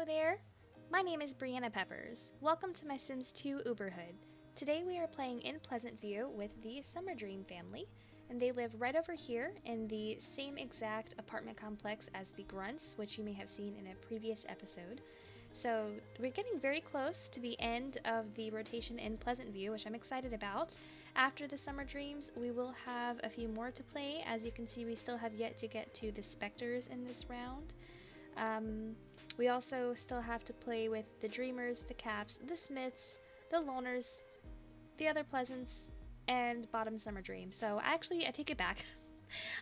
Hello there! My name is Brianna Peppers. Welcome to my Sims 2 Uberhood. Today we are playing in Pleasantview with the Summerdream family, and they live right over here in the same exact apartment complex as the Grunts, which you may have seen in a previous episode. So we're getting very close to the end of the rotation in Pleasantview, which I'm excited about. After the Summerdreams, we will have a few more to play. As you can see, we still have yet to get to the Spectres in this round. We also still have to play with the Dreamers, the Caps, the Smiths, the Loners, the other Pleasants, and Bottom Summerdream. So actually, I take it back.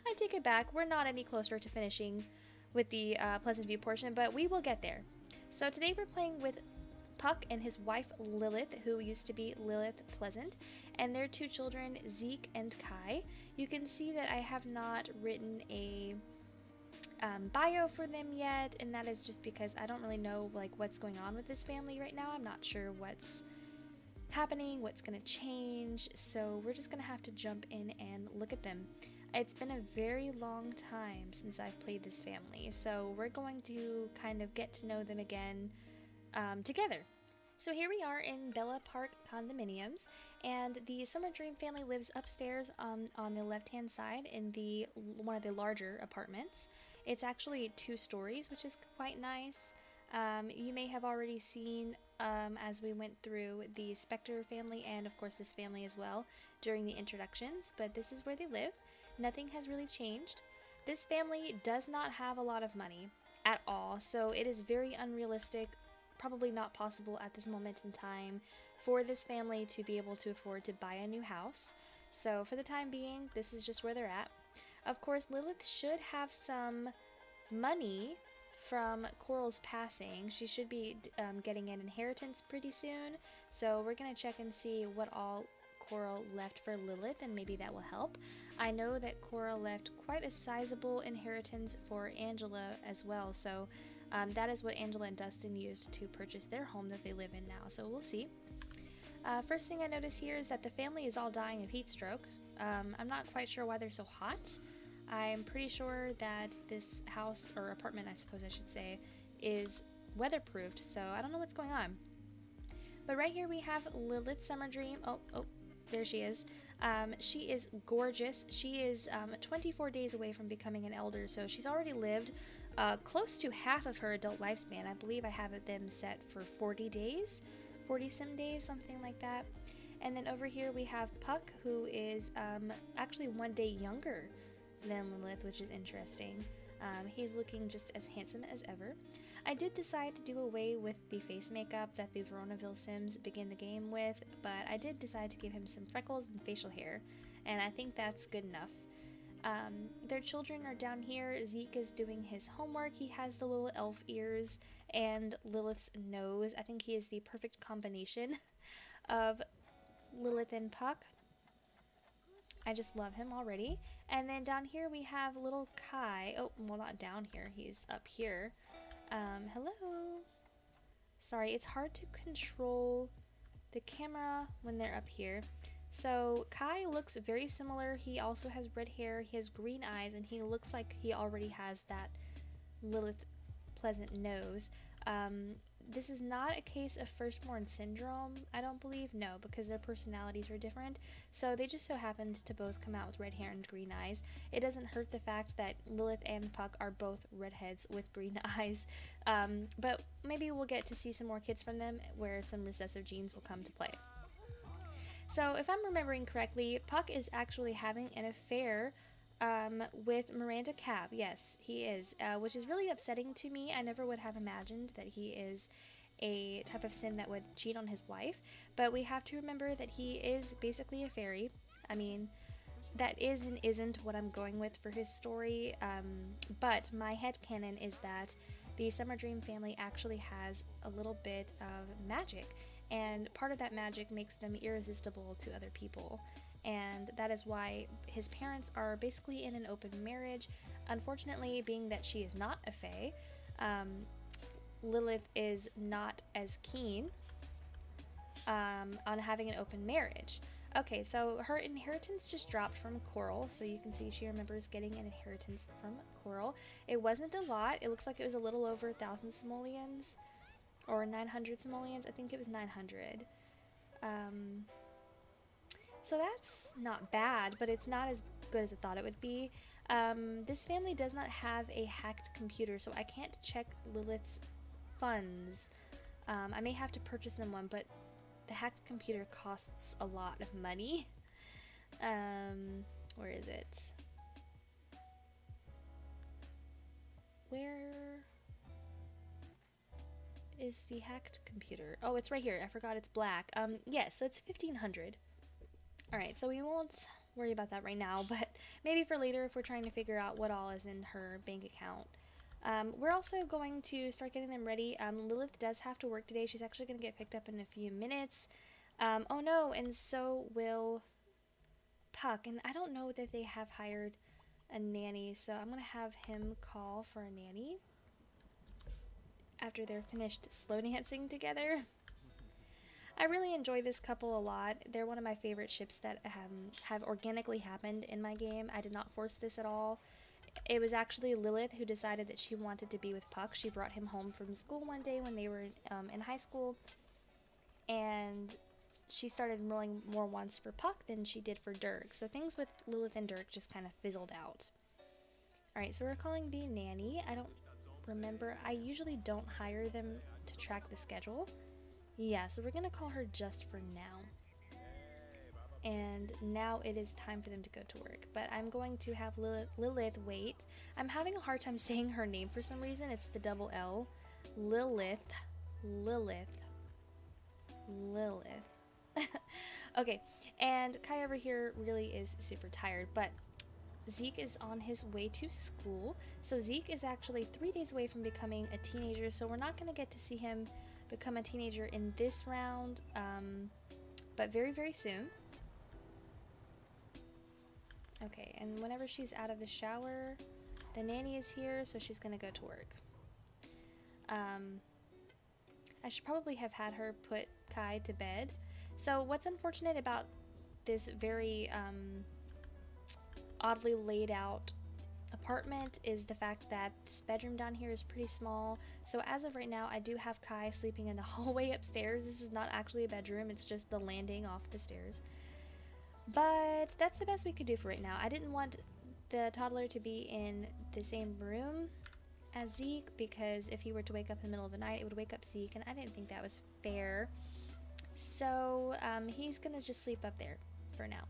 I take it back. We're not any closer to finishing with the Pleasantview portion, but we will get there. So today we're playing with Puck and his wife Lilith, who used to be Lilith Pleasant, and their two children, Zeke and Kai. You can see that I have not written a bio for them yet, and that is just because I don't really know what's going on with this family right now. I'm not sure what's happening, what's gonna change, so we're just gonna have to jump in and look at them. It's been a very long time since I've played this family, so we're going to kind of get to know them again together. So here we are in Bella Park condominiums, and the Summerdream family lives upstairs on the left-hand side in one of the larger apartments. It's actually 2 stories, which is quite nice. You may have already seen as we went through the Spectre family and of course this family as well during the introductions, but this is where they live. Nothing has really changed. This family does not have a lot of money at all, so it is very unrealistic, probably not possible at this moment in time for this family to be able to afford to buy a new house. So for the time being, this is just where they're at. Of course, Lilith should have some money from Coral's passing. She should be getting an inheritance pretty soon, so we're gonna check and see what all Coral left for Lilith, and maybe that will help. I know that Coral left quite a sizable inheritance for Angela as well, so that is what Angela and Dustin used to purchase their home that they live in now, so we'll see. First thing I notice here is that the family is all dying of heat stroke. I'm not quite sure why they're so hot. I'm pretty sure that this house, or apartment I suppose I should say, is weatherproofed, so I don't know what's going on. But right here we have Lilith Summerdream. Oh, there she is. She is gorgeous. She is 24 days away from becoming an elder, so she's already lived close to half of her adult lifespan. I believe I have them set for 40 days, 40-some days, something like that. And then over here we have Puck, who is actually 1 day younger than Lilith, which is interesting. He's looking just as handsome as ever. I did decide to do away with the face makeup that the Veronaville Sims begin the game with, but I did decide to give him some freckles and facial hair, and I think that's good enough. Their children are down here. Zeke is doing his homework. He has the little elf ears and Lilith's nose. I think he is the perfect combination of Lilith and Puck. I just love him already. And then down here we have little Kai. Oh, well, not down here. He's up here. Hello. Sorry, it's hard to control the camera when they're up here. So Kai looks very similar. He also has red hair. He has green eyes, and he looks like he already has that Lilith pleasant nose. This is not a case of firstborn syndrome, I don't believe, no, because their personalities were different, so they just so happened to both come out with red hair and green eyes. It doesn't hurt the fact that Lilith and Puck are both redheads with green eyes, but maybe we'll get to see some more kids from them where some recessive genes will come to play. So if I'm remembering correctly, Puck is actually having an affair with Miranda Cab. Yes, he is, which is really upsetting to me. I never would have imagined that he is a type of sim that would cheat on his wife, but we have to remember that he is basically a fairy. I mean, that is and isn't what I'm going with for his story, but my headcanon is that the Summerdream family actually has a little bit of magic, and part of that magic makes them irresistible to other people. And that is why his parents are basically in an open marriage. Unfortunately, being that she is not a fae, Lilith is not as keen on having an open marriage. Okay, so her inheritance just dropped from Coral, so you can see she remembers getting an inheritance from Coral. It wasn't a lot. It looks like it was a little over 1,000 simoleons. or 900 simoleons. I think it was 900. So that's not bad, but it's not as good as I thought it would be. This family does not have a hacked computer, so I can't check Lilith's funds. I may have to purchase them one, but the hacked computer costs a lot of money. Where is it? Where is the hacked computer? Oh, it's right here. I forgot it's black. Yes, so it's 1500. Alright, so we won't worry about that right now, but maybe for later if we're trying to figure out what all is in her bank account. We're also going to start getting them ready. Lilith does have to work today. She's actually going to get picked up in a few minutes. Oh no, and so will Puck. And I don't know that they have hired a nanny, so I'm going to have him call for a nanny after they're finished slow dancing together. I really enjoy this couple a lot. They're one of my favorite ships that have organically happened in my game. I did not force this at all. It was actually Lilith who decided that she wanted to be with Puck. She brought him home from school one day when they were in high school, and she started rolling more once for Puck than she did for Dirk. So things with Lilith and Dirk just kind of fizzled out. Alright, so we're calling the nanny. I don't remember. I usually don't hire them to track the schedule. Yeah, so we're going to call her just for now. And now it is time for them to go to work. But I'm going to have Lilith wait. I'm having a hard time saying her name for some reason. It's the double L. Lilith. Okay, and Kai over here really is super tired, but Zeke is on his way to school. So Zeke is actually 3 days away from becoming a teenager, so we're not going to get to see him become a teenager in this round, but very, very soon. Okay, and whenever she's out of the shower, the nanny is here, so she's gonna go to work. I should probably have had her put Kai to bed. So what's unfortunate about this very oddly laid out apartment is the fact that this bedroom down here is pretty small. So as of right now, I do have Kai sleeping in the hallway upstairs. This is not actually a bedroom, it's just the landing off the stairs. But that's the best we could do for right now. I didn't want the toddler to be in the same room as Zeke, because if he were to wake up in the middle of the night, it would wake up Zeke, and I didn't think that was fair. So he's gonna just sleep up there for now.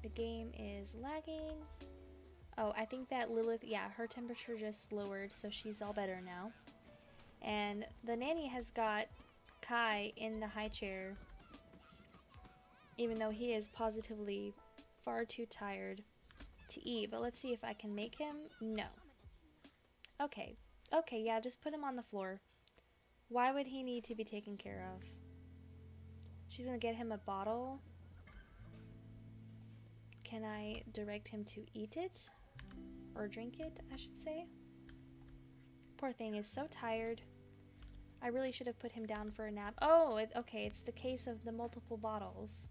The game is lagging. Oh, I think that Lilith, yeah, her temperature just lowered, so she's all better now. And the nanny has got Kai in the high chair, even though he is positively far too tired to eat. But let's see if I can make him. No. Okay. Okay, yeah, just put him on the floor. Why would he need to be taken care of? She's gonna get him a bottle. Can I direct him to eat it? Or drink it, I should say. Poor thing is so tired. I really should have put him down for a nap. Oh, okay, it's the case of the multiple bottles.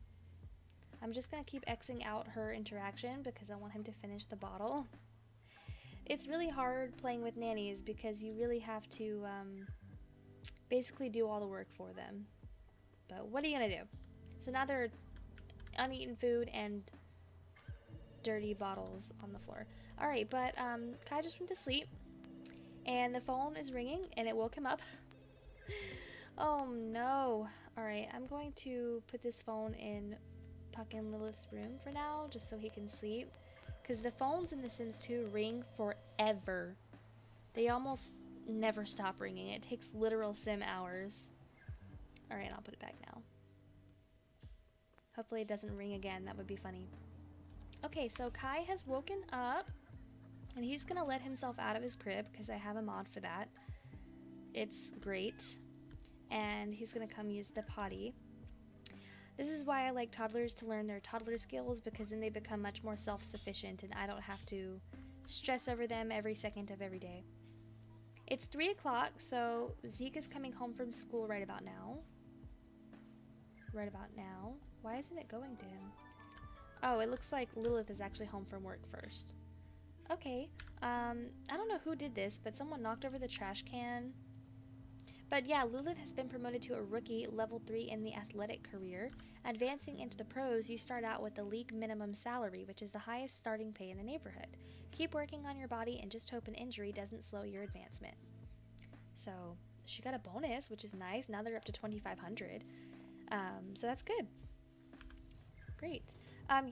I'm just gonna keep Xing out her interaction because I want him to finish the bottle. It's really hard playing with nannies because you really have to basically do all the work for them. But what are you gonna do? So now there are uneaten food and dirty bottles on the floor. Alright, but Kai just went to sleep and the phone is ringing and it woke him up. Oh no. Alright, I'm going to put this phone in Puck and Lilith's room for now, just so he can sleep, because the phones in The Sims 2 ring forever. They almost never stop ringing. It takes literal sim hours. Alright, I'll put it back now. Hopefully it doesn't ring again. That would be funny. Okay, so Kai has woken up and he's gonna let himself out of his crib because I have a mod for that. It's great. And he's gonna come use the potty. This is why I like toddlers to learn their toddler skills, because then they become much more self-sufficient and I don't have to stress over them every second of every day. It's 3 o'clock, so Zeke is coming home from school right about now. Right about now. Why isn't it going to him? Oh, it looks like Lilith is actually home from work first. Okay. I don't know who did this, but someone knocked over the trash can. But yeah, Lilith has been promoted to a rookie, level 3 in the athletic career. Advancing into the pros, you start out with the league minimum salary, which is the highest starting pay in the neighborhood. Keep working on your body and just hope an injury doesn't slow your advancement. So she got a bonus, which is nice. Now they're up to 2,500. So that's good. Great.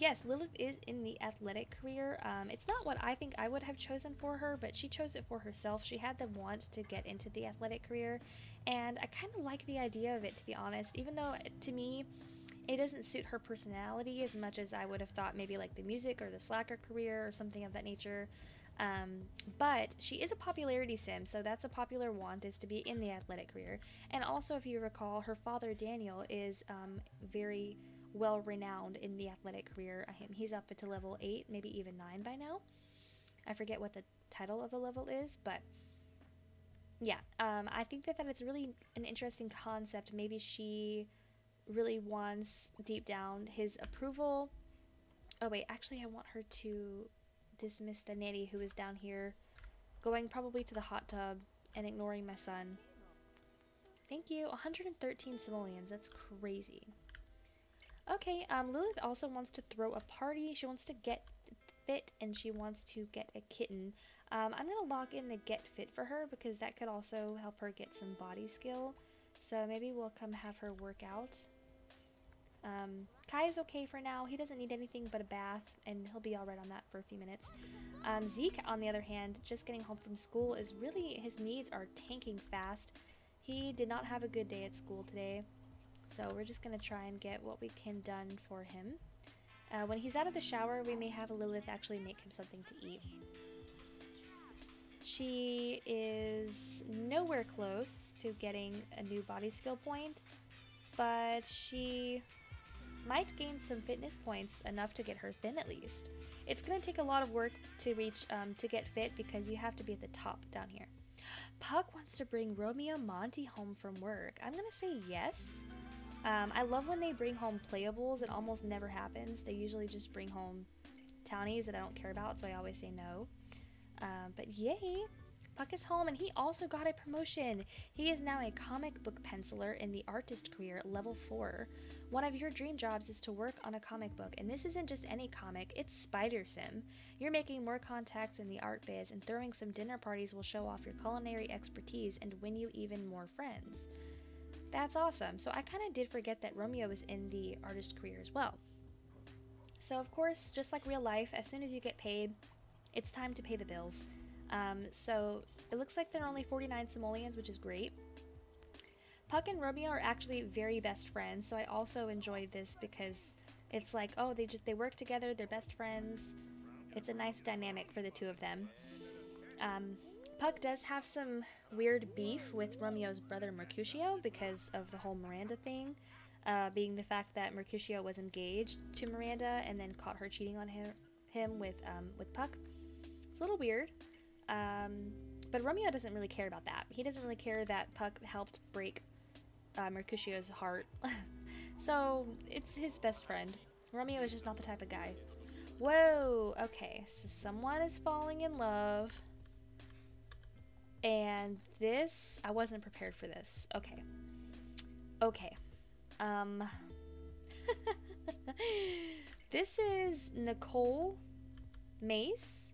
Yes, Lilith is in the athletic career. It's not what I think I would have chosen for her, but she chose it for herself. She had the want to get into the athletic career, and I kind of like the idea of it, to be honest, even though to me it doesn't suit her personality as much as I would have thought maybe like the music or the slacker career or something of that nature. But she is a popularity sim, so that's a popular want, is to be in the athletic career. And also, if you recall, her father Daniel is very well renowned in the athletic career. He's up to level 8, maybe even 9 by now. I forget what the title of the level is, but yeah, I think that it's really an interesting concept. Maybe she really wants deep down his approval. Oh wait, actually I want her to dismiss the nanny who is down here, going probably to the hot tub and ignoring my son. Thank you. 113 simoleons, that's crazy. Okay, Lilith also wants to throw a party. She wants to get fit and she wants to get a kitten. I'm gonna lock in the get fit for her because that could also help her get some body skill. So maybe we'll come have her work out. Kai is okay for now. He doesn't need anything but a bath, and he'll be alright on that for a few minutes. Zeke, on the other hand, just getting home from school, is really, his needs are tanking fast. He did not have a good day at school today, so we're just going to try and get what we can done for him. When he's out of the shower, we may have Lilith actually make him something to eat. She is nowhere close to getting a new body skill point, but she might gain some fitness points, enough to get her thin at least. It's going to take a lot of work to reach, to get fit, because you have to be at the top down here. Puck wants to bring Romeo Monty home from work. I'm going to say yes. I love when they bring home playables. It almost never happens. They usually just bring home townies that I don't care about, so I always say no. But yay! Puck is home, and he also got a promotion. He is now a comic book penciler in the artist career, level 4. One of your dream jobs is to work on a comic book, and this isn't just any comic, it's Spider Sim. You're making more contacts in the art biz, and throwing some dinner parties will show off your culinary expertise and win you even more friends. That's awesome. So I kind of did forget that Romeo is in the artist career as well. So of course, just like real life, as soon as you get paid, it's time to pay the bills. So it looks like there are only 49 simoleons, which is great. Puck and Romeo are actually very best friends, so I also enjoyed this because it's like, oh, they work together, they're best friends. It's a nice dynamic for the two of them. Puck does have some weird beef with Romeo's brother Mercutio because of the whole Miranda thing, being the fact that Mercutio was engaged to Miranda and then caught her cheating on him with Puck. It's a little weird. But Romeo doesn't really care about that. He doesn't really care that Puck helped break Mercutio's heart. So it's his best friend. Romeo is just not the type of guy. Whoa, okay, so someone is falling in love. And this, I wasn't prepared for this. Okay. Okay. This is Nicole Mace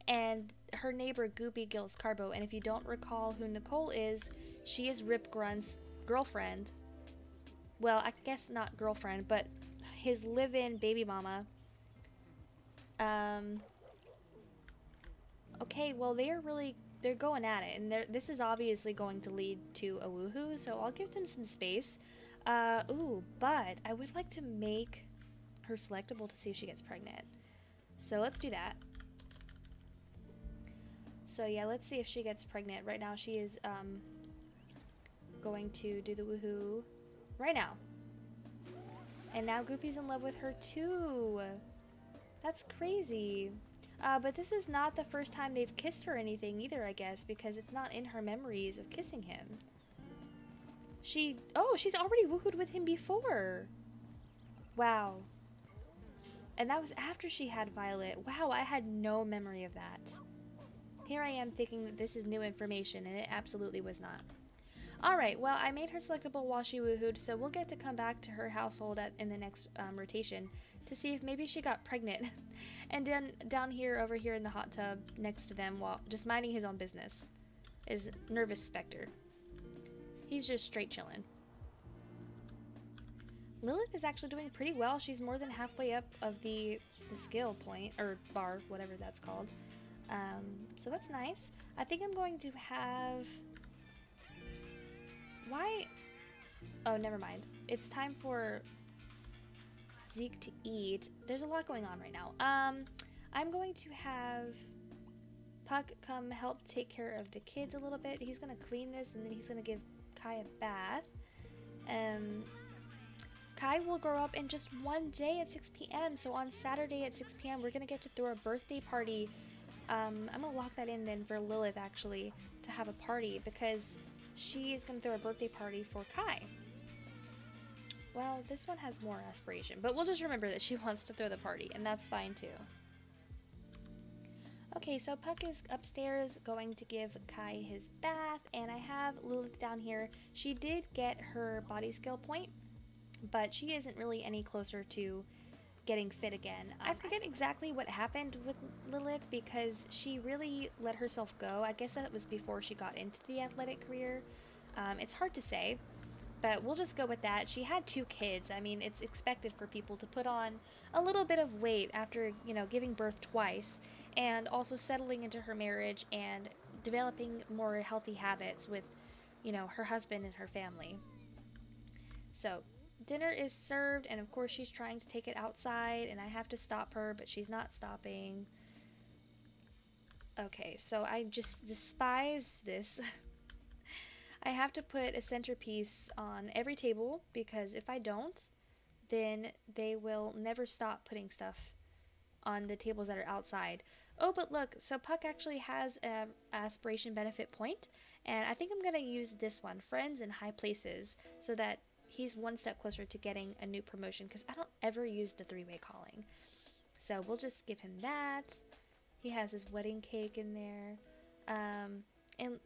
and her neighbor Goopy Gills Carbo, and if you don't recall who Nicole is, she is Rip Grunt's girlfriend. Well, I guess not girlfriend, but his live-in baby mama. Okay, well they're going at it, and this is obviously going to lead to a woohoo, so I'll give them some space. Ooh, but I would like to make her selectable to see if she gets pregnant. So let's do that. So yeah, let's see if she gets pregnant. Right now she is going to do the woohoo right now. And now Goopy's in love with her too. That's crazy. But this is not the first time they've kissed or anything either, I guess, because it's not in her memories of kissing him. Oh, she's already woohooed with him before. Wow. And that was after she had Violet. Wow, I had no memory of that. Here I am thinking that this is new information, and it absolutely was not. Alright, well, I made her selectable while she woohooed, so we'll get to come back to her household in the next rotation to see if maybe she got pregnant. And then down here, over here in the hot tub next to them, while just minding his own business, is Nervous Spectre. He's just straight chilling. Lilith is actually doing pretty well. She's more than halfway up of the skill point, or bar, whatever that's called. So that's nice. I think I'm going to have... Why? Oh, never mind. It's time for Zeke to eat. There's a lot going on right now. I'm going to have Puck come help take care of the kids a little bit. He's going to clean this, and then he's going to give Kai a bath. Kai will grow up in just one day at 6 p.m. So on Saturday at 6 p.m. we're going to get to throw a birthday party. I'm going to lock that in then for Lilith, actually, to have a party, because she is going to throw a birthday party for Kai. Well, this one has more aspiration, but we'll just remember that she wants to throw the party, and that's fine too. Okay, so Puck is upstairs going to give Kai his bath, and I have Lilith down here. She did get her body skill point, but she isn't really any closer to getting fit again. I forget exactly what happened with Lilith because she really let herself go. I guess that was before she got into the athletic career. It's hard to say, but we'll just go with that. She had 2 kids. I mean, it's expected for people to put on a little bit of weight after, you know, giving birth twice and also settling into her marriage and developing more healthy habits with, you know, her husband and her family. So dinner is served, and of course she's trying to take it outside, and I have to stop her, but she's not stopping. Okay, so I just despise this. I have to put a centerpiece on every table, because if I don't, then they will never stop putting stuff on the tables that are outside. Oh, but look, so Puck actually has an aspiration benefit point, and I think I'm going to use this one, Friends in High Places, so that he's one step closer to getting a new promotion, because I don't ever use the 3-way calling. So we'll just give him that. He has his wedding cake in there. And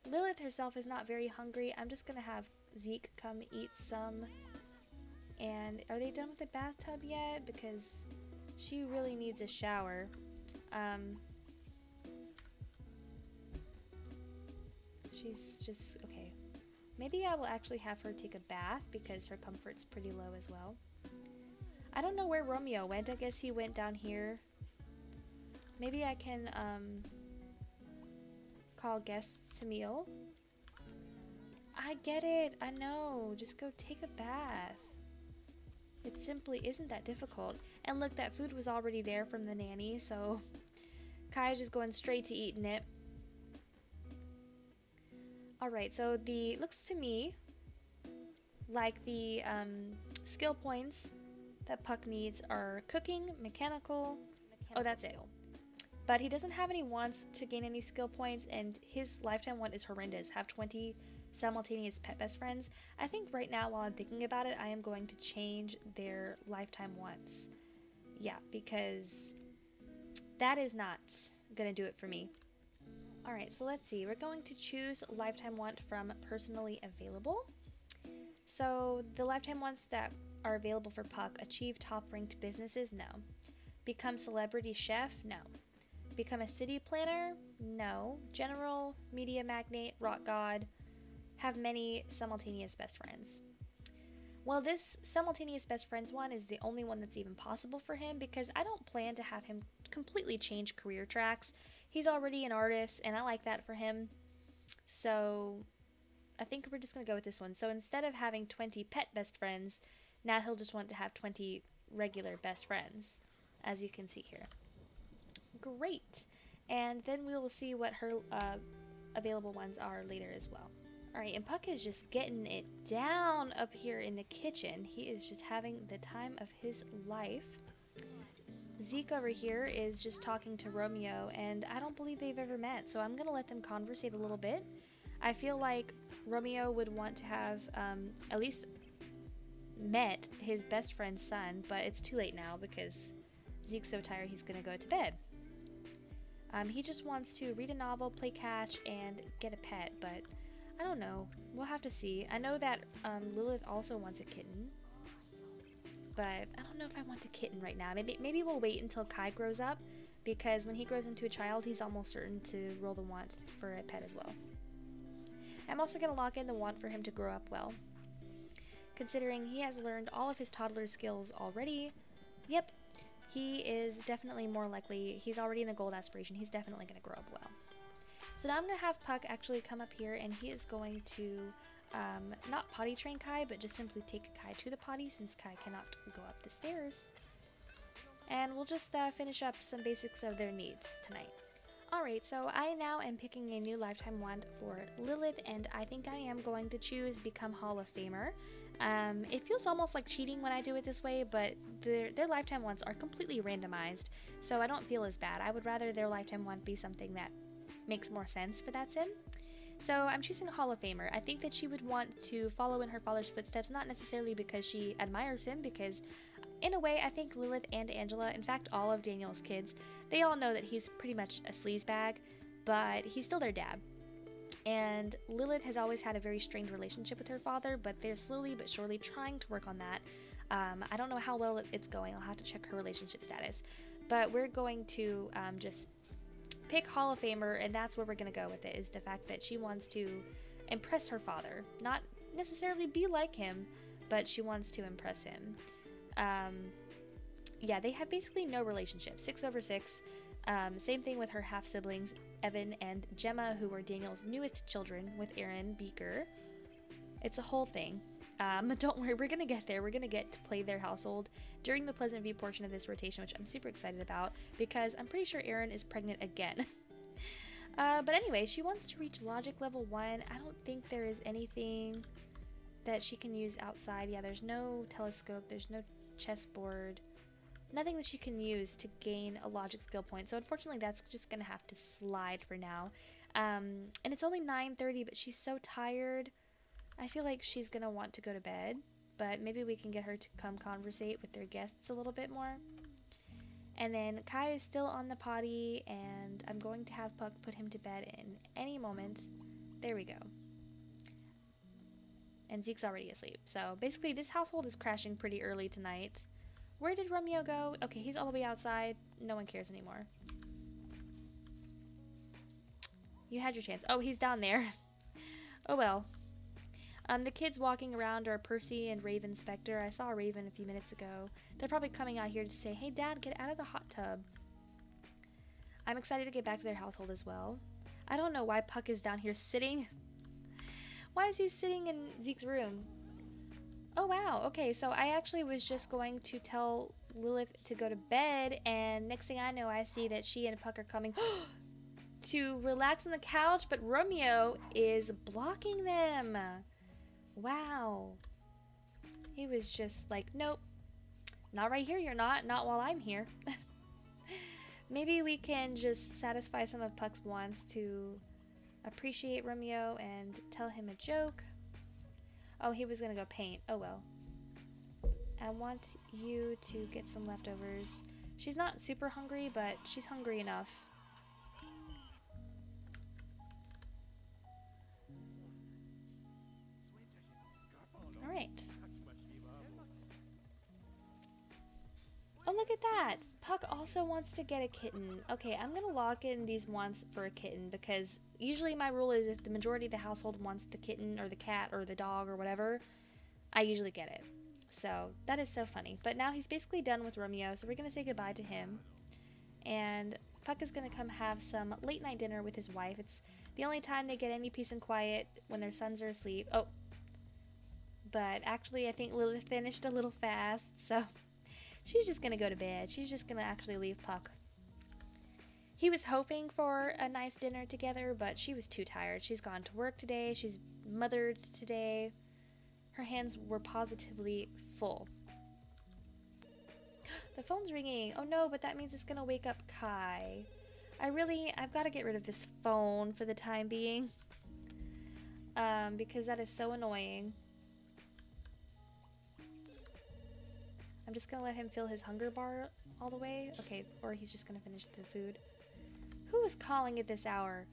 Lilith herself is not very hungry. I'm just going to have Zeke come eat some. And are they done with the bathtub yet? Because she really needs a shower. She's just... okay. Maybe I will actually have her take a bath because her comfort's pretty low as well. I don't know where Romeo went. I guess he went down here. Maybe I can call guests to meal. I get it. I know. Just go take a bath. It simply isn't that difficult. And look, that food was already there from the nanny, so Kai's just going straight to eating it. Alright, so looks to me like the skill points that Puck needs are cooking, mechanical, oh, that's it. But he doesn't have any wants to gain any skill points, and his lifetime want is horrendous. Have 20 simultaneous pet best friends. I think right now, while I'm thinking about it, I am going to change their lifetime wants. Yeah, because that is not gonna do it for me. Alright, so let's see. We're going to choose lifetime want from personally available. So the lifetime wants that are available for Puck: achieve top ranked businesses? No. Become celebrity chef? No. Become a city planner? No. General, media magnate, rock god, have many simultaneous best friends. Well, this simultaneous best friends one is the only one that's even possible for him, because I don't plan to have him completely change career tracks. He's already an artist, and I like that for him. So I think we're just going to go with this one. So instead of having 20 pet best friends, now he'll just want to have 20 regular best friends, as you can see here. Great. And then we will see what her available ones are later as well. Alright, and Puck is just getting it down up here in the kitchen. He is just having the time of his life. Zeke over here is just talking to Romeo, and I don't believe they've ever met, so I'm going to let them conversate a little bit. I feel like Romeo would want to have at least met his best friend's son, but it's too late now because Zeke's so tired he's gonna go to bed. He just wants to read a novel, play catch, and get a pet, but I don't know. We'll have to see. I know that Lilith also wants a kitten, but I don't know if I want a kitten right now. Maybe we'll wait until Kai grows up, because when he grows into a child, he's almost certain to roll the want for a pet as well. I'm also going to lock in the want for him to grow up well. Considering he has learned all of his toddler skills already, yep, he is definitely more likely, he's already in the gold aspiration, he's definitely going to grow up well. So now I'm going to have Puck actually come up here, and he is going to not potty train Kai, but just simply take Kai to the potty since Kai cannot go up the stairs. And we'll just finish up some basics of their needs tonight. Alright, so I now am picking a new lifetime want for Lilith, and I think I am going to choose Become Hall of Famer. It feels almost like cheating when I do it this way, but their lifetime wants are completely randomized, so I don't feel as bad. I would rather their lifetime want be something that makes more sense for that sim. So I'm choosing a Hall of Famer. I think that she would want to follow in her father's footsteps, not necessarily because she admires him, because in a way I think Lilith and Angela, in fact all of Daniel's kids, they all know that he's pretty much a sleazebag, but he's still their dad. And Lilith has always had a very strained relationship with her father, but they're slowly but surely trying to work on that. I don't know how well it's going. I'll have to check her relationship status. But we're going to just pick Hall of Famer, and that's where we're going to go with it, is the fact that she wants to impress her father. Not necessarily be like him, but she wants to impress him. Yeah, they have basically no relationship. 6/6. Same thing with her half-siblings, Evan and Gemma, who were Daniel's newest children with Aaron Beaker. It's a whole thing. But don't worry, we're going to get there. We're going to get to play their household during the Pleasantview portion of this rotation, which I'm super excited about, because I'm pretty sure Aaron is pregnant again. But anyway, she wants to reach logic level 1. I don't think there is anything that she can use outside. Yeah, there's no telescope, there's no chessboard, nothing that she can use to gain a logic skill point. So unfortunately, that's just going to have to slide for now. And it's only 9:30, but she's so tired. I feel like she's going to want to go to bed, but maybe we can get her to come conversate with their guests a little bit more. And then Kai is still on the potty, and I'm going to have Puck put him to bed in any moment. There we go. And Zeke's already asleep. So basically this household is crashing pretty early tonight. Where did Romeo go? Okay, he's all the way outside. No one cares anymore. You had your chance. Oh, he's down there. Oh well. The kids walking around are Percy and Raven Spectre. I saw Raven a few minutes ago. They're probably coming out here to say, hey Dad, get out of the hot tub. I'm excited to get back to their household as well. I don't know why Puck is down here sitting. Why is he sitting in Zeke's room? Oh wow, okay, so I actually was just going to tell Lilith to go to bed, and next thing I know I see that she and Puck are coming to relax on the couch, but Romeo is blocking them. Wow. He was just like, nope, not right here, you're not while I'm here. Maybe we can just satisfy some of Puck's wants to appreciate Romeo and tell him a joke. Oh, he was gonna go paint. Oh well. I want you to get some leftovers. She's not super hungry, but she's hungry enough. Alright. Oh, look at that! Puck also wants to get a kitten. Okay, I'm gonna lock in these wants for a kitten, because usually my rule is if the majority of the household wants the kitten or the cat or the dog or whatever, I usually get it. So that is so funny. But now he's basically done with Romeo, so we're gonna say goodbye to him. And Puck is gonna come have some late night dinner with his wife. It's the only time they get any peace and quiet when their sons are asleep. Oh, but actually I think Lilith finished a little fast, so she's just gonna go to bed. She's just gonna actually leave Puck. He was hoping for a nice dinner together, but she was too tired. She's gone to work today. She's mothered today. Her hands were positively full. The phone's ringing. Oh no, but that means it's gonna wake up Kai. I've got to get rid of this phone for the time being. Because that is so annoying. I'm just gonna let him fill his hunger bar all the way. Okay, or he's just gonna finish the food. Who is calling at this hour?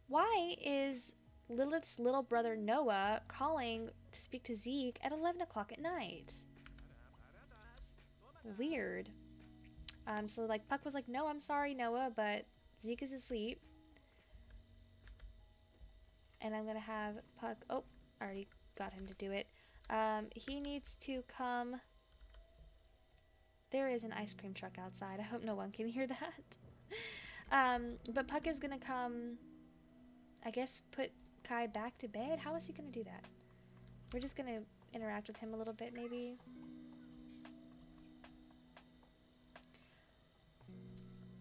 Why is Lilith's little brother Noah calling to speak to Zeke at 11 o'clock at night? Weird. So like Puck was like, no, I'm sorry, Noah, but Zeke is asleep. And I'm gonna have Puck, oh, I already got him to do it. He needs to come. There is an ice cream truck outside. I hope no one can hear that. But Puck is gonna come, I guess, put Kai back to bed. How is he gonna do that? We're just gonna interact with him a little bit, maybe.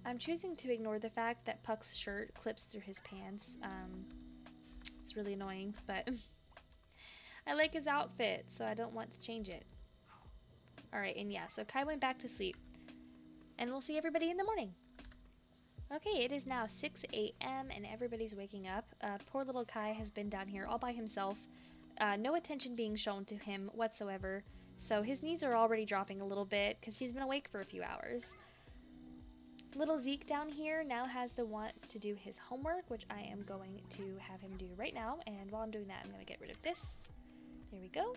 I'm choosing to ignore the fact that Puck's shirt clips through his pants. It's really annoying, but I like his outfit, so I don't want to change it. Alright, and yeah, so Kai went back to sleep. And we'll see everybody in the morning. Okay, it is now 6 a.m. and everybody's waking up. Poor little Kai has been down here all by himself. No attention being shown to him whatsoever. So his needs are already dropping a little bit because he's been awake for a few hours. Little Zeke down here now has the wants to do his homework, which I am going to have him do right now. And while I'm doing that, I'm going to get rid of this. There we go.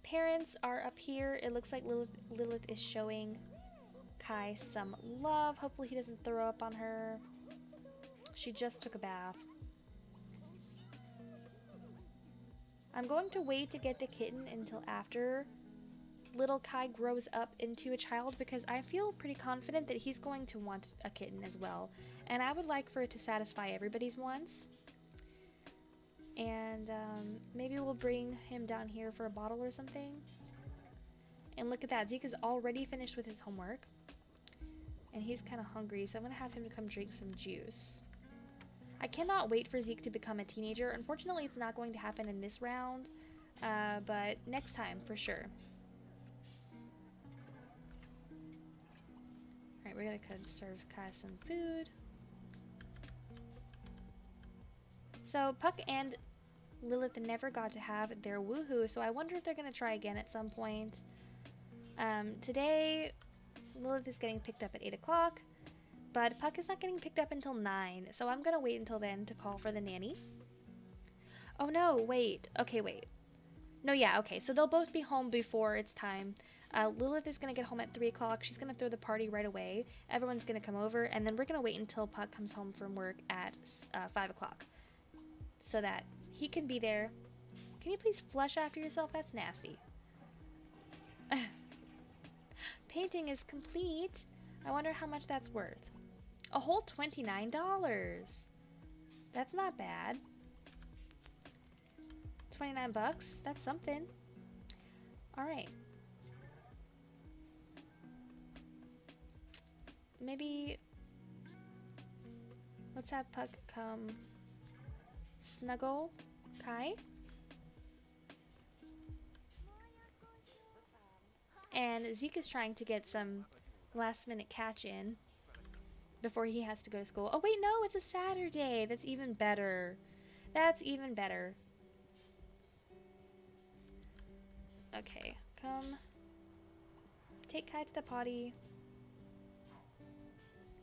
Parents are up here. It looks like Lilith is showing Kai some love. Hopefully he doesn't throw up on her. She just took a bath. I'm going to wait to get the kitten until after little Kai grows up into a child, because I feel pretty confident that he's going to want a kitten as well, and I would like for it to satisfy everybody's wants. And maybe we'll bring him down here for a bottle or something. And look at that, Zeke is already finished with his homework, and he's kind of hungry, so I'm gonna have him come drink some juice. I cannot wait for Zeke to become a teenager. Unfortunately, it's not going to happen in this round, but next time for sure. Alright, we're gonna serve Kai some food. So Puck and Lilith never got to have their woohoo, so I wonder if they're gonna try again at some point. Today, Lilith is getting picked up at 8 o'clock, but Puck is not getting picked up until 9, so I'm gonna wait until then to call for the nanny. Oh no, wait. Okay, wait. No, yeah, okay, so they'll both be home before it's time. Lilith is going to get home at 3 o'clock. She's going to throw the party right away. Everyone's going to come over, and then we're going to wait until Puck comes home from work at 5 o'clock so that he can be there. Can you please flush after yourself? That's nasty. Painting is complete. I wonder how much that's worth. A whole $29. That's not bad. 29 bucks. That's something. All right. Maybe let's have Puck come snuggle Kai. And Zeke is trying to get some last minute catch in before he has to go to school. Oh wait, no, it's a Saturday. That's even better. That's even better. Okay, come take Kai to the potty.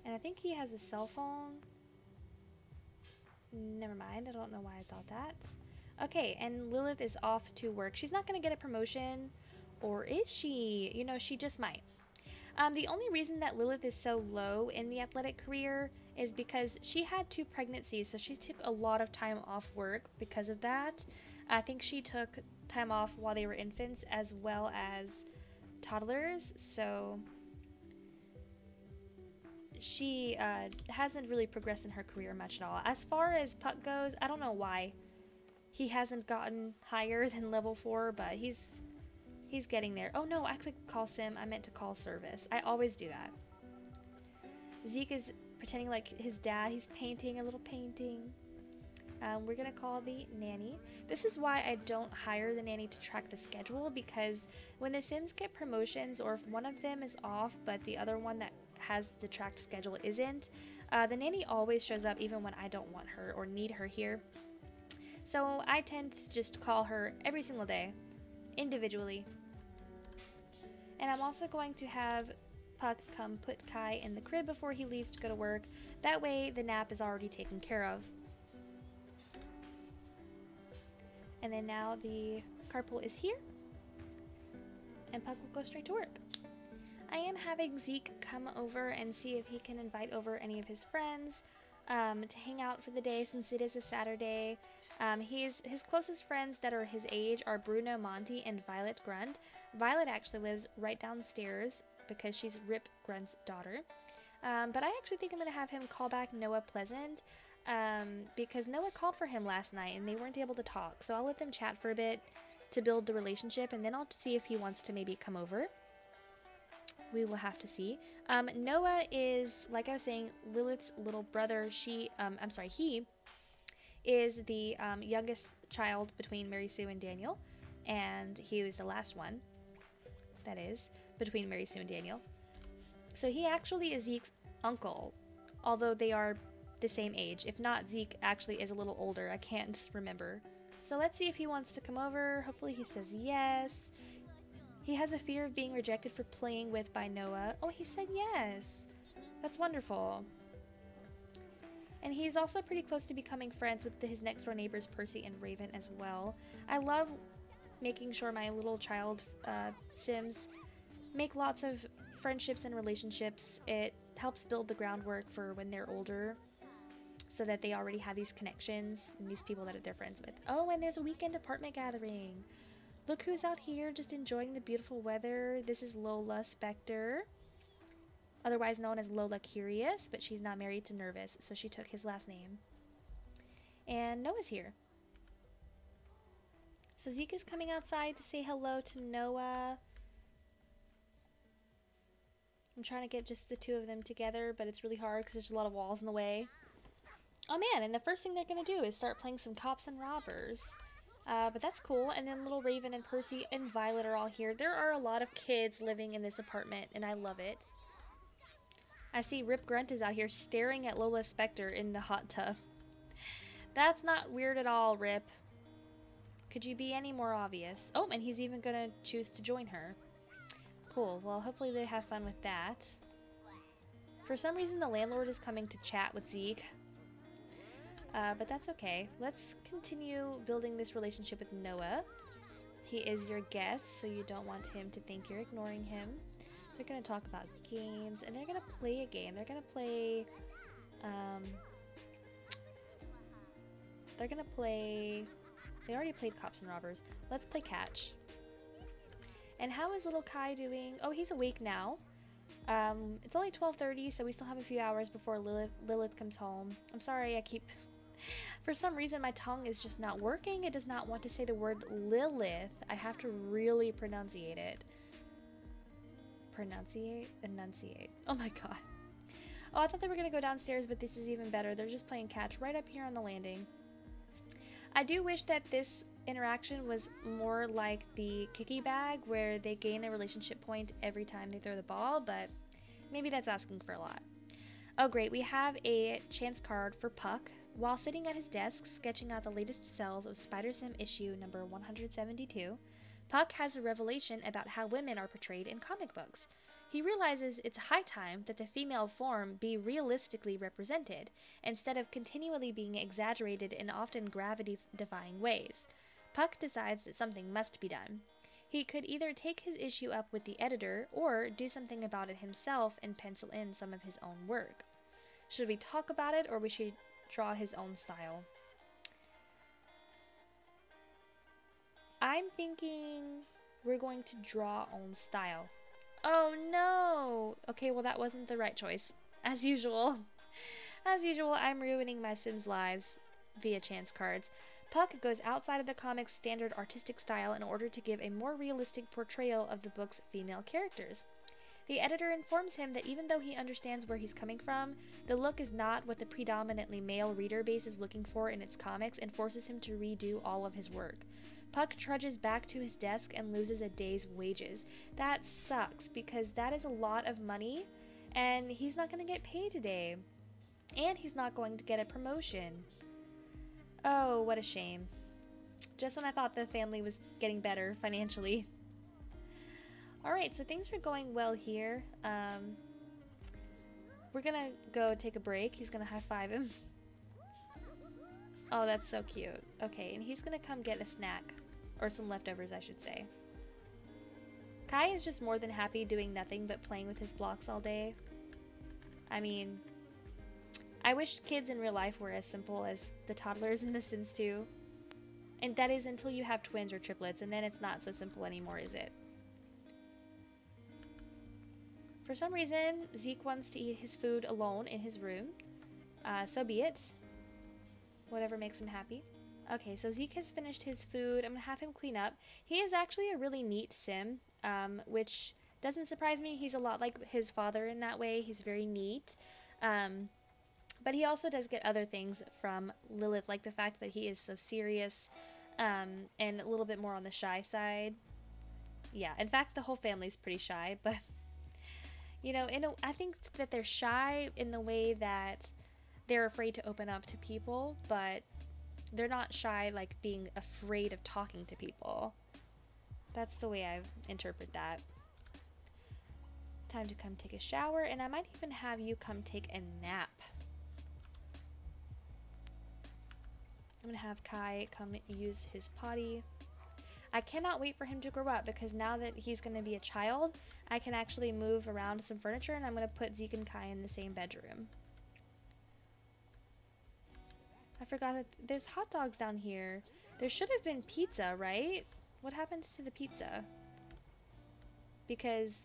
And I think he has a cell phone. Never mind, I don't know why I thought that. Okay, and Lilith is off to work. She's not going to get a promotion, or is she? You know, she just might. The only reason that Lilith is so low in the athletic career is because she had 2 pregnancies, so she took a lot of time off work because of that. I think she took time off while they were infants as well as toddlers, so she hasn't really progressed in her career much at all. As far as Puck goes, I don't know why he hasn't gotten higher than level 4, but he's getting there. Oh no, I clicked call sim. I meant to call service. I always do that. Zeke is pretending like his dad. He's painting a little painting. We're gonna call the nanny. This is why I don't hire the nanny to track the schedule, because when the Sims get promotions, or if one of them is off but the other one that has the tracked schedule isn't, the nanny always shows up even when I don't want her or need her here. So I tend to just call her every single day, individually. And I'm also going to have Puck come put Kai in the crib before he leaves to go to work. That way the nap is already taken care of. And then now the carpool is here, and Puck will go straight to work. I am having Zeke come over and see if he can invite over any of his friends to hang out for the day, since it is a Saturday. His closest friends that are his age are Bruno Monty and Violet Grunt. Violet actually lives right downstairs because she's Rip Grunt's daughter. But I actually think I'm going to have him call back Noah Pleasant, because Noah called for him last night and they weren't able to talk. So I'll let them chat for a bit to build the relationship, and then I'll see if he wants to maybe come over. We will have to see. Noah is, like I was saying, Lilith's little brother. He is the youngest child between Mary Sue and Daniel, and he was the last one, that is, between Mary Sue and Daniel. So he actually is Zeke's uncle, although they are the same age. If not, Zeke actually is a little older. I can't remember. So let's see if he wants to come over. Hopefully he says yes. He has a fear of being rejected for playing with by Noah. Oh, he said yes. That's wonderful. And he's also pretty close to becoming friends with his next door neighbors, Percy and Raven, as well. I love making sure my little child Sims make lots of friendships and relationships. It helps build the groundwork for when they're older, so that they already have these connections and these people that they're friends with. Oh, and there's a weekend apartment gathering. Look who's out here just enjoying the beautiful weather. This is Lola Spectre, otherwise known as Lola Curious, but she's not married to Nervous, so she took his last name. And Noah's here. So Zeke is coming outside to say hello to Noah. I'm trying to get just the two of them together, but it's really hard because there's a lot of walls in the way. Oh man, and the first thing they're going to do is start playing some cops and robbers. But that's cool. And then little Raven and Percy and Violet are all here. There are a lot of kids living in this apartment, and I love it. I see Rip Grunt is out here staring at Lola Spectre in the hot tub. That's not weird at all, Rip. Could you be any more obvious? Oh, and he's even going to choose to join her. Cool. Well, hopefully they have fun with that. For some reason, the landlord is coming to chat with Zeke. But that's okay. Let's continue building this relationship with Noah. He is your guest, so you don't want him to think you're ignoring him. They're going to talk about games, and they're going to play a game. They're going to play, they already played Cops and Robbers. Let's play Catch. And how is little Kai doing? Oh, he's awake now. It's only 12:30, so we still have a few hours before Lilith comes home. I'm sorry, for some reason my tongue is just not working. It does not want to say the word Lilith. I have to really pronunciate it. Enunciate. Oh my god. Oh, I thought they were going to go downstairs, but this is even better. They're just playing catch right up here on the landing. I do wish that this interaction was more like the kicky bag, where they gain a relationship point every time they throw the ball, but maybe that's asking for a lot. Oh great, we have a chance card for Puck. While sitting at his desk sketching out the latest cells of Spider Sim issue number 172, Puck has a revelation about how women are portrayed in comic books. He realizes it's high time that the female form be realistically represented, instead of continually being exaggerated in often gravity-defying ways. Puck decides that something must be done. He could either take his issue up with the editor, or do something about it himself and pencil in some of his own work. Should we talk about it, or we should draw his own style? I'm thinking we're going to draw own style. Oh no! Okay, well that wasn't the right choice. As usual. As usual, I'm ruining my Sims' lives via chance cards. Puck goes outside of the comic's standard artistic style in order to give a more realistic portrayal of the book's female characters. The editor informs him that even though he understands where he's coming from, the look is not what the predominantly male reader base is looking for in its comics, and forces him to redo all of his work. Puck trudges back to his desk and loses a day's wages. That sucks, because that is a lot of money, and he's not going to get paid today. And he's not going to get a promotion. Oh, what a shame. Just when I thought the family was getting better financially. Alright, so things are going well here. We're gonna go take a break. He's gonna high-five him. Oh, that's so cute. Okay, and he's gonna come get a snack. Or some leftovers, I should say. Kai is just more than happy doing nothing but playing with his blocks all day. I mean, I wish kids in real life were as simple as the toddlers in The Sims 2. And that is until you have twins or triplets, and then it's not so simple anymore, is it? For some reason, Zeke wants to eat his food alone in his room. So be it. Whatever makes him happy. Okay, so Zeke has finished his food. I'm going to have him clean up. He is actually a really neat sim, which doesn't surprise me. He's a lot like his father in that way. He's very neat. But he also does get other things from Lilith, like the fact that he is so serious and a little bit more on the shy side. Yeah, in fact, the whole family's pretty shy, but, you know, I think that they're shy in the way that they're afraid to open up to people, but they're not shy like being afraid of talking to people. That's the way I interpret that. Time to come take a shower, and I might even have you come take a nap. I'm gonna have Kai come use his potty. I cannot wait for him to grow up, because now that he's gonna be a child, I can actually move around some furniture, and I'm gonna put Zeke and Kai in the same bedroom. I forgot that there's hot dogs down here. There should have been pizza, right? What happened to the pizza? Because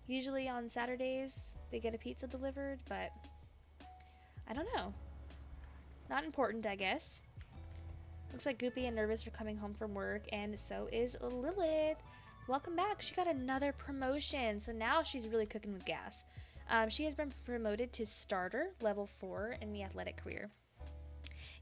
usually on Saturdays they get a pizza delivered, but I don't know. Not important, I guess. Looks like Goopy and Nervous are coming home from work, and so is Lilith. Welcome back. She got another promotion, so now she's really cooking with gas. She has been promoted to starter, level 4 in the athletic career.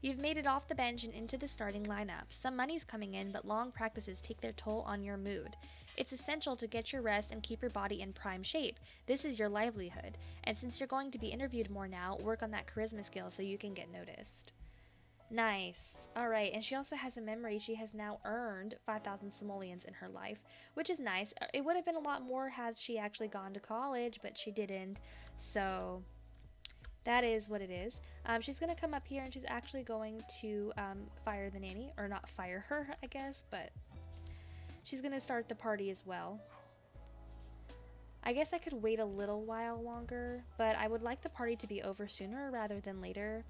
You've made it off the bench and into the starting lineup. Some money's coming in, but long practices take their toll on your mood. It's essential to get your rest and keep your body in prime shape. This is your livelihood. And since you're going to be interviewed more now, work on that charisma skill so you can get noticed. Nice. Alright, and she also has a memory. She has now earned 5,000 simoleons in her life, which is nice. It would have been a lot more had she actually gone to college, but she didn't. So that is what it is. She's going to come up here, and she's actually going to fire the nanny. Or not fire her, I guess, but she's going to start the party as well. I guess I could wait a little while longer, but I would like the party to be over sooner rather than later.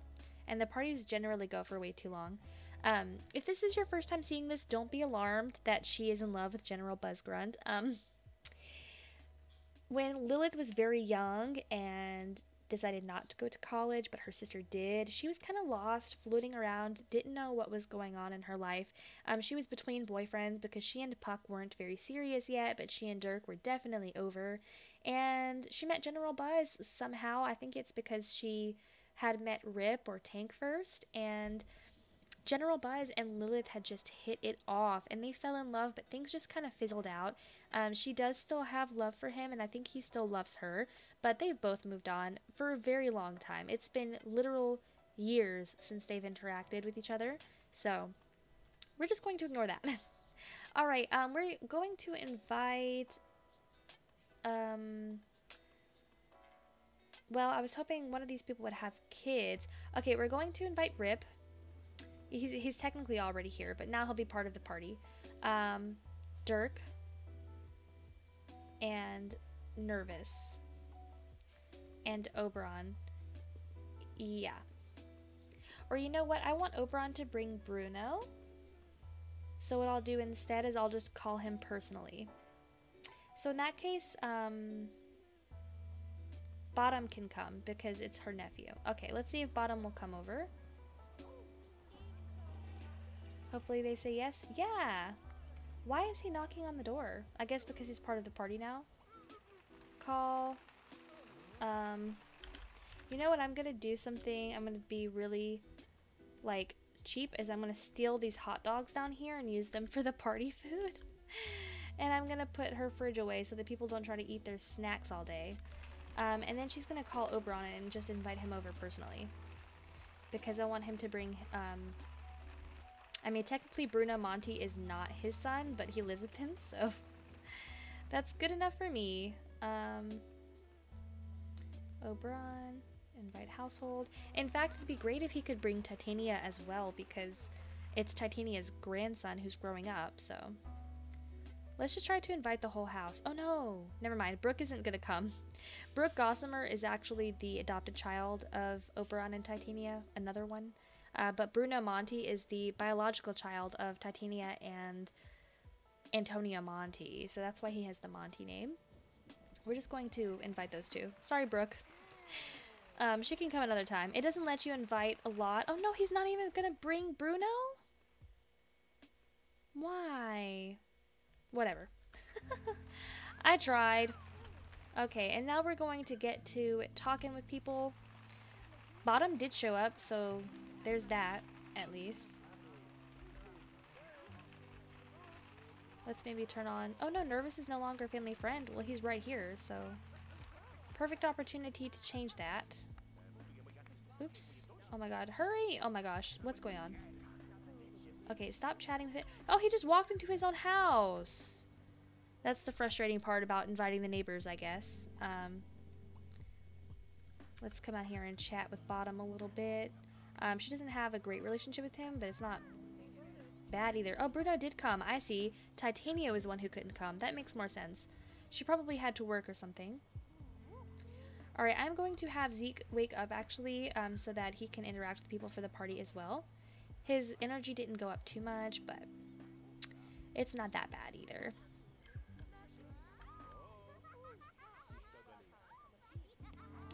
And the parties generally go for way too long. If this is your first time seeing this, don't be alarmed that she is in love with General Buzzgrunt. When Lilith was very young and decided not to go to college, but her sister did, she was kind of lost, floating around, didn't know what was going on in her life. She was between boyfriends because she and Puck weren't very serious yet, but she and Dirk were definitely over. And she met General Buzz somehow. I think it's because she had met Rip or Tank first, and General Buzz and Lilith had just hit it off, and they fell in love, but things just kind of fizzled out. She does still have love for him, and I think he still loves her, but they've both moved on for a very long time. It's been literal years since they've interacted with each other, so we're just going to ignore that. Alright, we're going to invite, well, I was hoping one of these people would have kids. Okay, we're going to invite Rip. He's technically already here, but now he'll be part of the party. Dirk. And Nervous. And Oberon. Yeah. Or you know what? I want Oberon to bring Bruno. So what I'll do instead is I'll just call him personally. So in that case, Bottom can come because it's her nephew. Okay, let's see if Bottom will come over. Hopefully they say yes. Yeah! Why is he knocking on the door? I guess because he's part of the party now. Call. You know what? I'm gonna do something. I'm gonna be really, like, cheap. Is I'm gonna steal these hot dogs down here and use them for the party food. And I'm gonna put her fridge away so that people don't try to eat their snacks all day. And then she's gonna call Oberon and just invite him over personally. Because I want him to bring, I mean, technically Bruno Monty is not his son, but he lives with him, so That's good enough for me. Oberon, invite household. In fact, it'd be great if he could bring Titania as well, because it's Titania's grandson who's growing up, so. Let's just try to invite the whole house. Oh no, never mind. Brooke isn't gonna come. Brooke Gossamer is actually the adopted child of Oberon and Titania, another one. But Bruno Monti is the biological child of Titania and Antonia Monti, so that's why he has the Monti name. We're just going to invite those two. Sorry, Brooke. She can come another time. It doesn't let you invite a lot. Oh no, he's not even gonna bring Bruno? Why? Whatever. I tried. Okay, and now we're going to get to talking with people. Bottom did show up, so there's that, at least. Let's maybe turn on... Oh no, Nervous is no longer a family friend. Well, he's right here, so... Perfect opportunity to change that. Oops. Oh my god, hurry! Oh my gosh, what's going on? Okay, stop chatting with it. Oh, he just walked into his own house! That's the frustrating part about inviting the neighbors, I guess. Let's come out here and chat with Bottom a little bit. She doesn't have a great relationship with him, but it's not bad either. Oh, Bruno did come. I see. Titania was one who couldn't come. That makes more sense. She probably had to work or something. Alright, I'm going to have Zeke wake up, actually, so that he can interact with people for the party as well. His energy didn't go up too much, but it's not that bad either.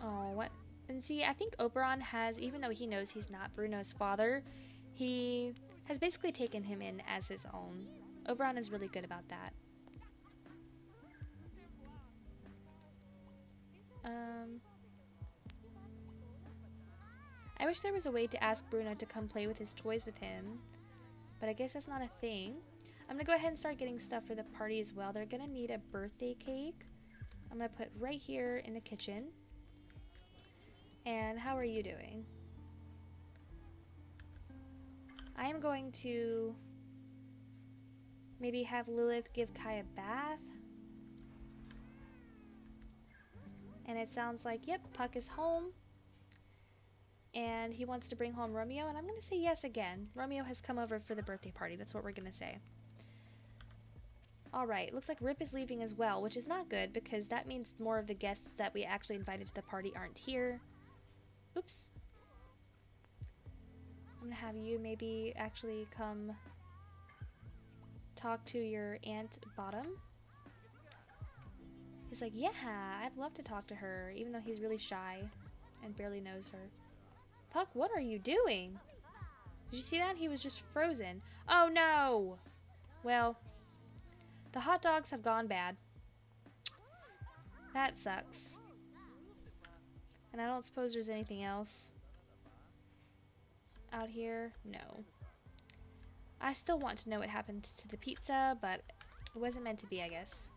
Oh, what? And see, I think Oberon has, even though he knows he's not Bruno's father, he has basically taken him in as his own. Oberon is really good about that. I wish there was a way to ask Bruno to come play with his toys with him, but I guess that's not a thing. I'm gonna go ahead and start getting stuff for the party as well. They're gonna need a birthday cake. I'm gonna put right here in the kitchen. And how are you doing? I am going to maybe have Lilith give Kai a bath. And it sounds like, yep, Puck is home. And he wants to bring home Romeo, and I'm going to say yes again. Romeo has come over for the birthday party. That's what we're going to say. Alright, looks like Rip is leaving as well, which is not good because that means more of the guests that we actually invited to the party aren't here. Oops. I'm going to have you maybe actually come talk to your Aunt Bottom. He's like, yeah, I'd love to talk to her, even though he's really shy and barely knows her. Puck, what are you doing? Did you see that? He was just frozen. Oh no! Well, the hot dogs have gone bad. That sucks. And I don't suppose there's anything else out here? No. I still want to know what happened to the pizza, but it wasn't meant to be, I guess.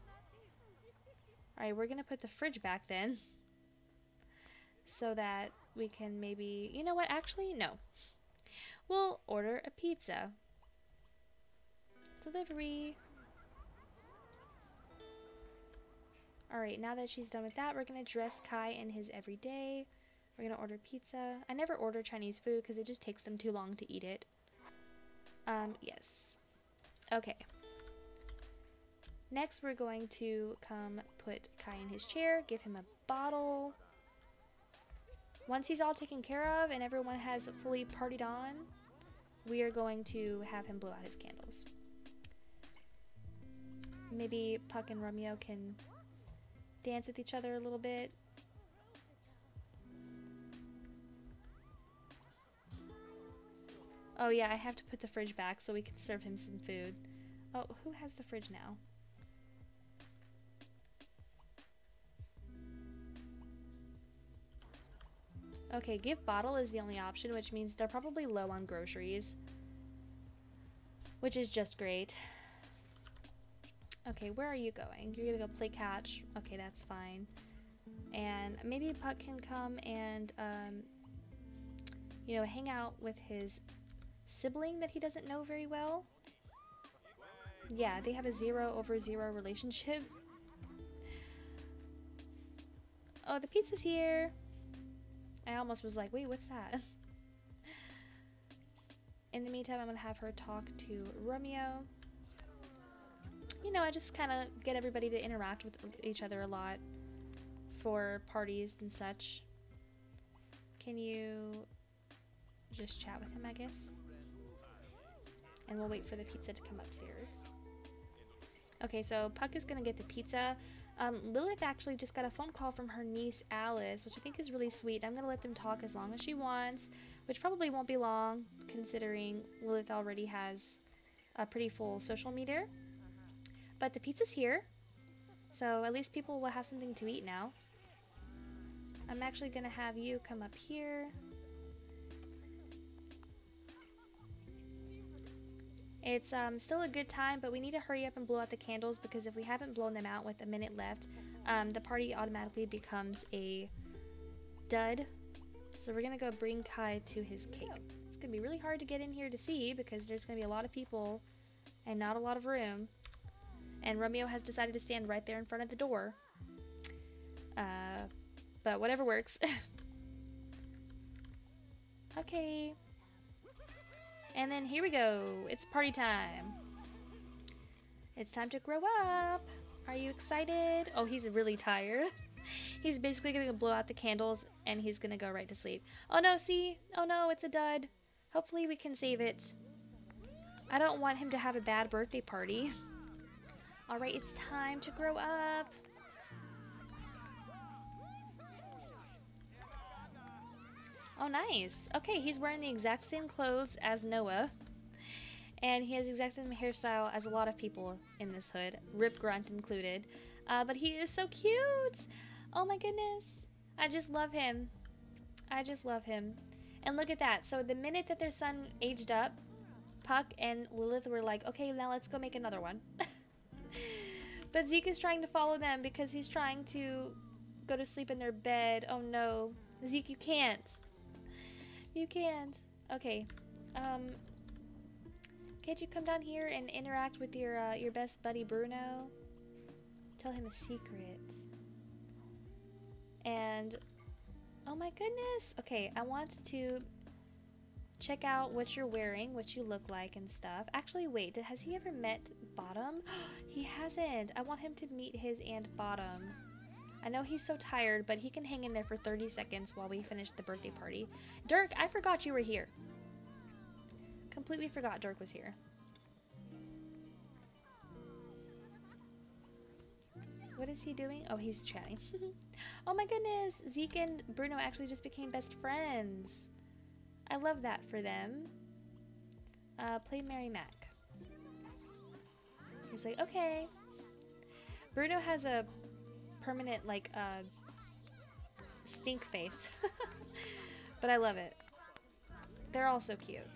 Alright, we're gonna put the fridge back then. So that we can maybe... You know what? Actually, no. We'll order a pizza. Delivery. Alright, now that she's done with that, we're going to dress Kai in his everyday. We're going to order pizza. I never order Chinese food because it just takes them too long to eat it. Yes. Okay. Next, we're going to come put Kai in his chair, give him a bottle. Once he's all taken care of and everyone has fully partied on, we are going to have him blow out his candles. Maybe Puck and Romeo can dance with each other a little bit. Oh yeah, I have to put the fridge back so we can serve him some food. Oh, who has the fridge now? Okay, give bottle is the only option, which means they're probably low on groceries. Which is just great. Okay, where are you going? You're gonna go play catch. Okay, that's fine. And maybe Puck can come and, you know, hang out with his sibling that he doesn't know very well. Yeah, they have a 0/0 relationship. Oh, the pizza's here. I almost was like, wait, what's that? In the meantime, I'm gonna have her talk to Romeo. You know, I just kind of get everybody to interact with each other a lot for parties and such. Can you just chat with him, I guess? And we'll wait for the pizza to come upstairs. Okay, so Puck is gonna get the pizza. Lilith actually just got a phone call from her niece Alice, which I think is really sweet. I'm gonna let them talk as long as she wants, which probably won't be long, considering Lilith already has a pretty full social meter. But the pizza's here, so at least people will have something to eat now. I'm actually gonna have you come up here. It's still a good time, but we need to hurry up and blow out the candles, because if we haven't blown them out with a minute left, the party automatically becomes a dud. So we're gonna go bring Kai to his cake. It's gonna be really hard to get in here to see because there's gonna be a lot of people and not a lot of room. And Romeo has decided to stand right there in front of the door. But whatever works. Okay. And then here we go. It's party time. It's time to grow up. Are you excited? Oh, he's really tired. He's basically gonna blow out the candles and he's gonna go right to sleep. Oh no, see? Oh no, it's a dud. Hopefully we can save it. I don't want him to have a bad birthday party. Alright, it's time to grow up. Oh, nice. Okay, he's wearing the exact same clothes as Noah. And he has the exact same hairstyle as a lot of people in this hood, Rip Grunt included. But he is so cute. Oh my goodness. I just love him. I just love him. And look at that. So the minute that their son aged up, Puck and Lilith were like, okay, now let's go make another one. But Zeke is trying to follow them because he's trying to go to sleep in their bed. Oh no. Zeke, you can't. You can't. Okay. Can't you come down here and interact with your best buddy Bruno? Tell him a secret. And oh my goodness. Okay, I want to check out what you're wearing, what you look like and stuff. Actually, wait, has he ever met Bottom? He hasn't. I want him to meet his Aunt Bottom. I know he's so tired, but he can hang in there for 30 seconds while we finish the birthday party. Dirk, I forgot you were here. Completely forgot Dirk was here. What is he doing? Oh, he's chatting. Oh my goodness, Zeke and Bruno actually just became best friends. I love that for them. Play Mary Mac. He's like, okay. Bruno has a permanent, like, stink face. But I love it. They're all so cute.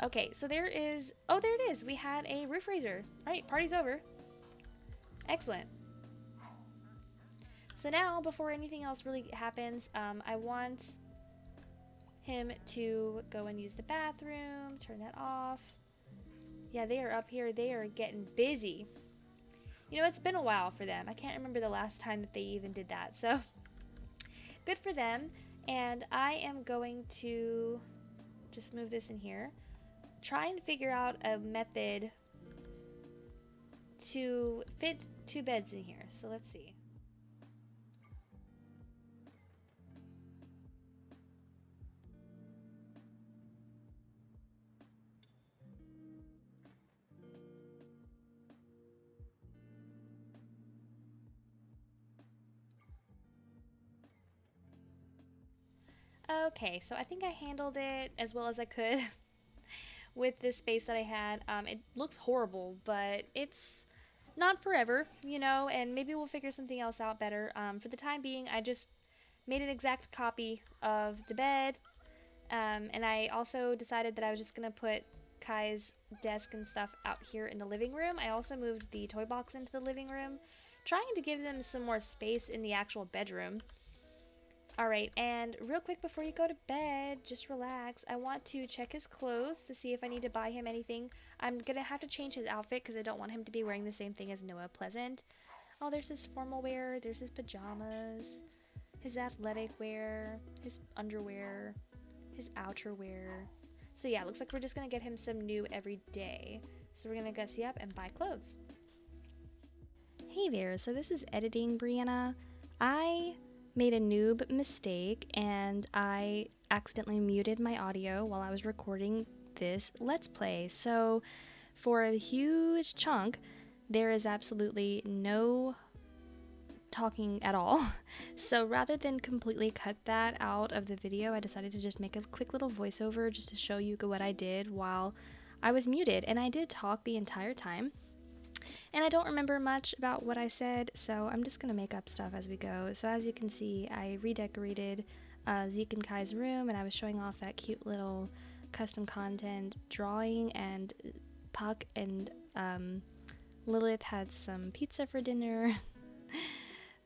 Okay, so there is... Oh, there it is. We had a roof raiser. Alright, party's over. Excellent. So now, before anything else really happens, I want him to go and use the bathroom, turn that off. Yeah, they are up here. They are getting busy. You know, it's been a while for them. I can't remember the last time that they even did that. So, good for them. And I am going to just move this in here. Try and figure out a method to fit 2 beds in here. So, let's see. Okay, so I think I handled it as well as I could with this space that I had. It looks horrible, but it's not forever, you know, and maybe we'll figure something else out better. For the time being, I just made an exact copy of the bed, and I also decided that I was just going to put Kai's desk and stuff out here in the living room. I also moved the toy box into the living room, trying to give them some more space in the actual bedroom. Alright, and real quick before you go to bed, just relax. I want to check his clothes to see if I need to buy him anything. I'm going to have to change his outfit because I don't want him to be wearing the same thing as Noah Pleasant. Oh, there's his formal wear. There's his pajamas. his athletic wear, his underwear, his outerwear. So yeah, it looks like we're just gonna get him some new every day. So we're gonna gussy up and buy clothes. Hey there, so this is editing Brianna. I made a noob mistake and I accidentally muted my audio while I was recording this Let's Play. So for a huge chunk, there is absolutely no talking at all. So rather than completely cut that out of the video, I decided to just make a quick little voiceover just to show you what I did while I was muted. And I did talk the entire time. And I don't remember much about what I said, so I'm just going to make up stuff as we go. So as you can see, I redecorated Zeke and Kai's room, and I was showing off that cute little custom content drawing, and Puck and Lilith had some pizza for dinner.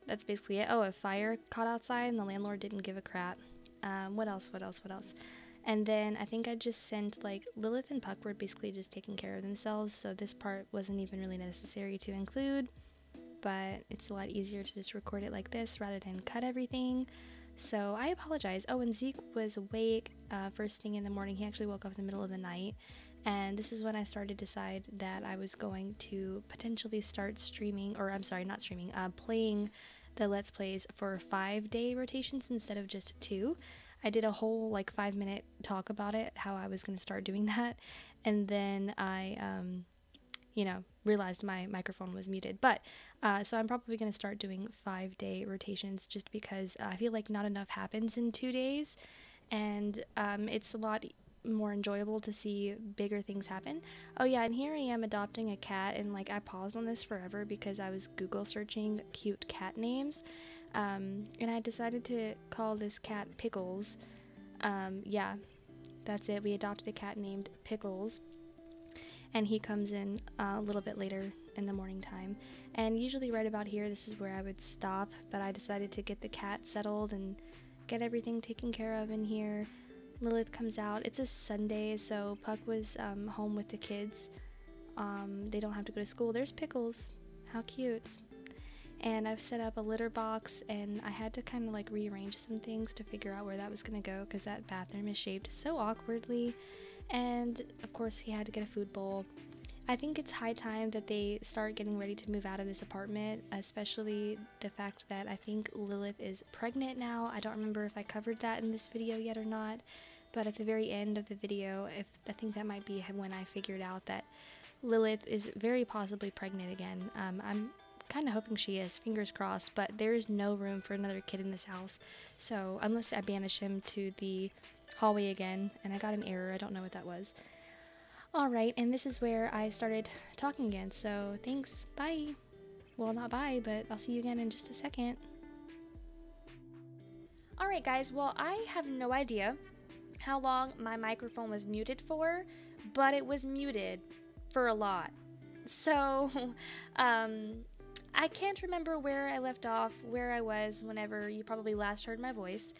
That's basically it. Oh, a fire caught outside and the landlord didn't give a crap. What else? And then I think I just sent, like, Lilith and Puck were basically just taking care of themselves, so this part wasn't even really necessary to include, but it's a lot easier to just record it like this rather than cut everything. So I apologize. Oh, and Zeke was awake first thing in the morning. He actually woke up in the middle of the night, and this is when I started to decide that I was going to potentially start streaming, or I'm sorry, not streaming, playing the Let's Plays for 5-day rotations instead of just 2. I did a whole like 5-minute talk about it, how I was going to start doing that, and then I, realized my microphone was muted. But, so I'm probably going to start doing 5-day rotations just because I feel like not enough happens in 2 days, and it's a lot more enjoyable to see bigger things happen. Oh yeah, and here I am adopting a cat, and like I paused on this forever because I was Google searching cute cat names. And I decided to call this cat Pickles. Yeah, that's it. We adopted a cat named Pickles, and he comes in a little bit later in the morning time. And usually right about here, this is where I would stop, but I decided to get the cat settled and get everything taken care of in here. Lilith comes out. It's a Sunday, so Puck was home with the kids. They don't have to go to school. There's Pickles. How cute. And I've set up a litter box, and I had to kind of like rearrange some things to figure out where that was going to go because that bathroom is shaped so awkwardly. And of course he had to get a food bowl. I think it's high time that they start getting ready to move out of this apartment, especially the fact that I think Lilith is pregnant now. I don't remember if I covered that in this video yet or not, but at the very end of the video, I think that might be when I figured out that Lilith is very possibly pregnant again. I'm kind of hoping she is, fingers crossed, but there is no room for another kid in this house, so unless I banish him to the hallway again, and I got an error, I don't know what that was. Alright, and this is where I started talking again, so thanks, bye. Well, not bye, but I'll see you again in just a second. Alright guys, well, I have no idea how long my microphone was muted for, but it was muted for a lot. So, I can't remember where I left off, where I was whenever you probably last heard my voice,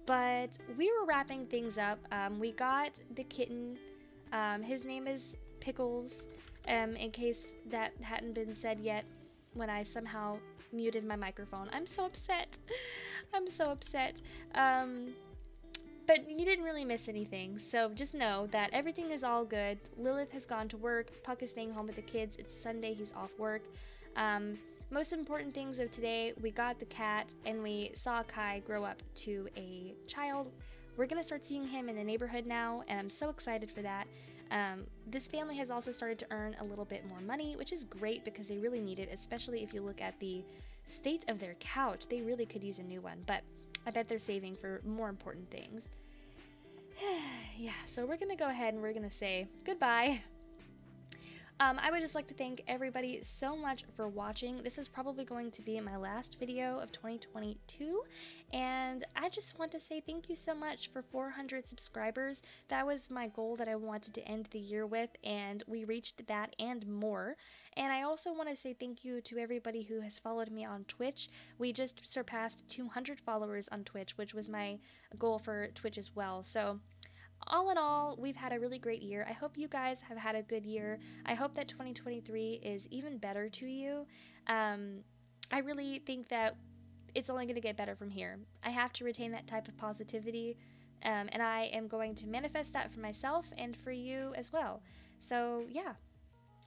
but we were wrapping things up. We got the kitten. His name is Pickles, in case that hadn't been said yet when I somehow muted my microphone. I'm so upset. I'm so upset. But you didn't really miss anything, so just know that everything is all good. Lilith has gone to work. Puck is staying home with the kids. It's Sunday. He's off work. Most important things of today, we got the cat and we saw Kai grow up to a child. We're going to start seeing him in the neighborhood now, and I'm so excited for that. This family has also started to earn a little bit more money, which is great because they really need it, especially if you look at the state of their couch. They really could use a new one, but I bet they're saving for more important things. Yeah, so we're going to go ahead and we're going to say goodbye. I would just like to thank everybody so much for watching. This is probably going to be my last video of 2022, and I just want to say thank you so much for 400 subscribers. That was my goal that I wanted to end the year with, and we reached that and more. And I also want to say thank you to everybody who has followed me on Twitch. We just surpassed 200 followers on Twitch, which was my goal for Twitch as well. So all in all, we've had a really great year. I hope you guys have had a good year. I hope that 2023 is even better to you. I really think that it's only going to get better from here. I have to retain that type of positivity, and I am going to manifest that for myself and for you as well. So yeah,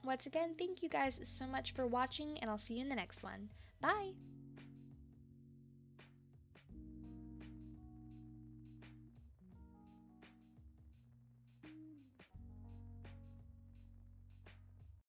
once again, thank you guys so much for watching, and I'll see you in the next one. Bye!